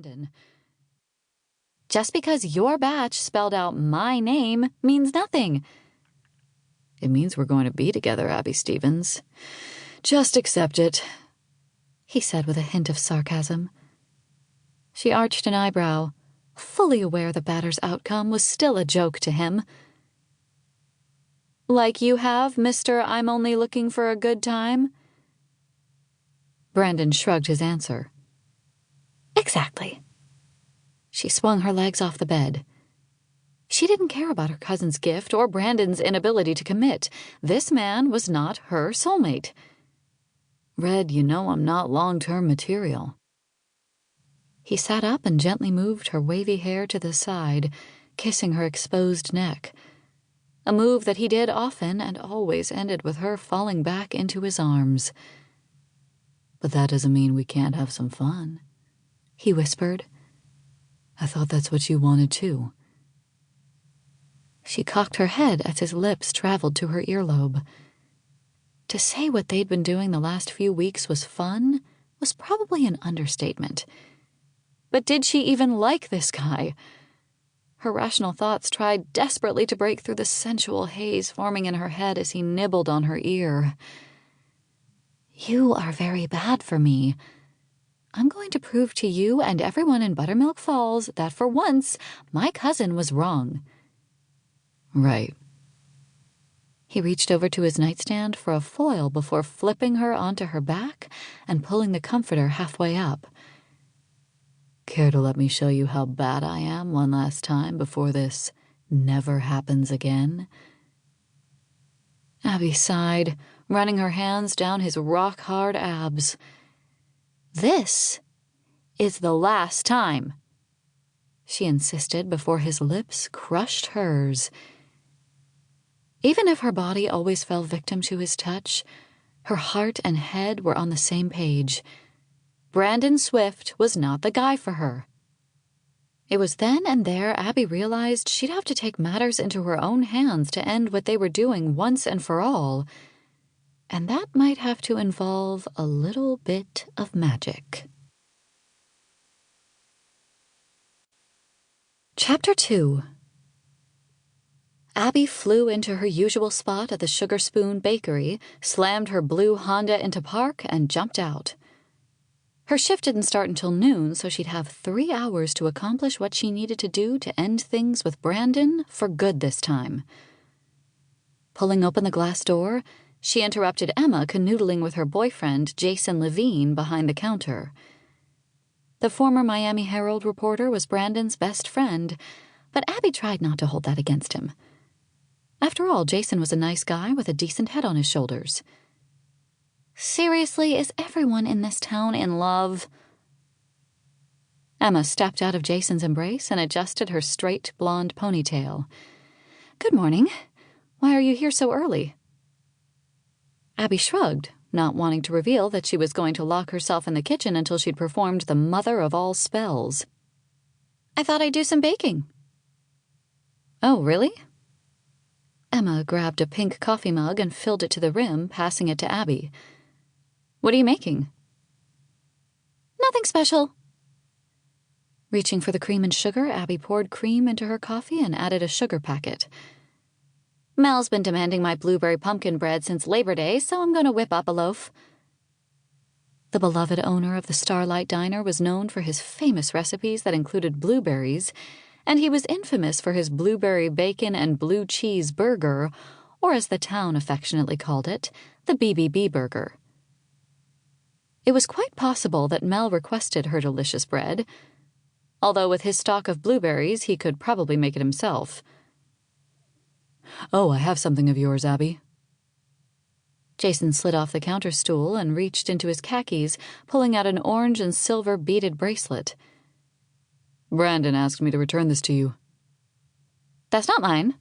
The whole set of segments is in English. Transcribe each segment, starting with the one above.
Brandon. Just because your batch spelled out my name means nothing. It means we're going to be together, Abby Stevens. Just accept it, he said with a hint of sarcasm. She arched an eyebrow, fully aware the batter's outcome was still a joke to him. Like you have, Mr. I'm only looking for a good time? Brandon shrugged his answer. Exactly. She swung her legs off the bed. She didn't care about her cousin's gift or Brandon's inability to commit. This man was not her soulmate. Red, you know I'm not long-term material. He sat up and gently moved her wavy hair to the side, kissing her exposed neck. A move that he did often and always ended with her falling back into his arms. But that doesn't mean we can't have some fun, he whispered. I thought that's what you wanted too. She cocked her head as his lips traveled to her earlobe. To say what they'd been doing the last few weeks was fun was probably an understatement. But did she even like this guy? Her rational thoughts tried desperately to break through the sensual haze forming in her head as he nibbled on her ear. You are very bad for me. I'm going to prove to you and everyone in Buttermilk Falls that for once my cousin was wrong. Right. He reached over to his nightstand for a foil before flipping her onto her back and pulling the comforter halfway up. Care to let me show you how bad I am one last time before this never happens again? Abby sighed, running her hands down his rock-hard abs. This is the last time, she insisted before his lips crushed hers. Even if her body always fell victim to his touch, her heart and head were on the same page. Brandon Swift was not the guy for her. It was then and there Abby realized she'd have to take matters into her own hands to end what they were doing once and for all, and that might have to involve a little bit of magic. Chapter 2. Abby flew into her usual spot at the Sugar Spoon Bakery, slammed her blue Honda into park, and jumped out. Her shift didn't start until noon, so she'd have 3 hours to accomplish what she needed to do to end things with Brandon for good this time. Pulling open the glass door, she interrupted Emma canoodling with her boyfriend, Jason Levine, behind the counter. The former Miami Herald reporter was Brandon's best friend, but Abby tried not to hold that against him. After all, Jason was a nice guy with a decent head on his shoulders. Seriously, is everyone in this town in love? Emma stepped out of Jason's embrace and adjusted her straight blonde ponytail. Good morning. Why are you here so early? Abby shrugged, not wanting to reveal that she was going to lock herself in the kitchen until she'd performed the mother of all spells. I thought I'd do some baking. Oh, really? Emma grabbed a pink coffee mug and filled it to the rim, passing it to Abby. What are you making? Nothing special. Reaching for the cream and sugar, Abby poured cream into her coffee and added a sugar packet. Mel's been demanding my blueberry pumpkin bread since Labor Day, so I'm going to whip up a loaf. The beloved owner of the Starlight Diner was known for his famous recipes that included blueberries, and he was infamous for his blueberry bacon and blue cheese burger, or as the town affectionately called it, the BBB burger. It was quite possible that Mel requested her delicious bread, although with his stock of blueberries he could probably make it himself. Oh, I have something of yours, Abby. Jason slid off the counter stool and reached into his khakis, pulling out an orange and silver beaded bracelet. Brandon asked me to return this to you. That's not mine.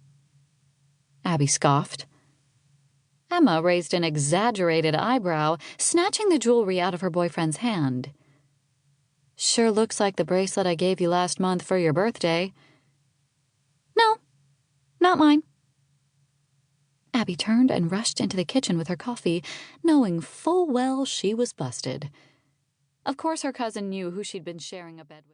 Abby scoffed. Emma raised an exaggerated eyebrow, snatching the jewelry out of her boyfriend's hand. Sure looks like the bracelet I gave you last month for your birthday. No, not mine. Abby turned and rushed into the kitchen with her coffee, knowing full well she was busted. Of course her cousin knew who she'd been sharing a bed with.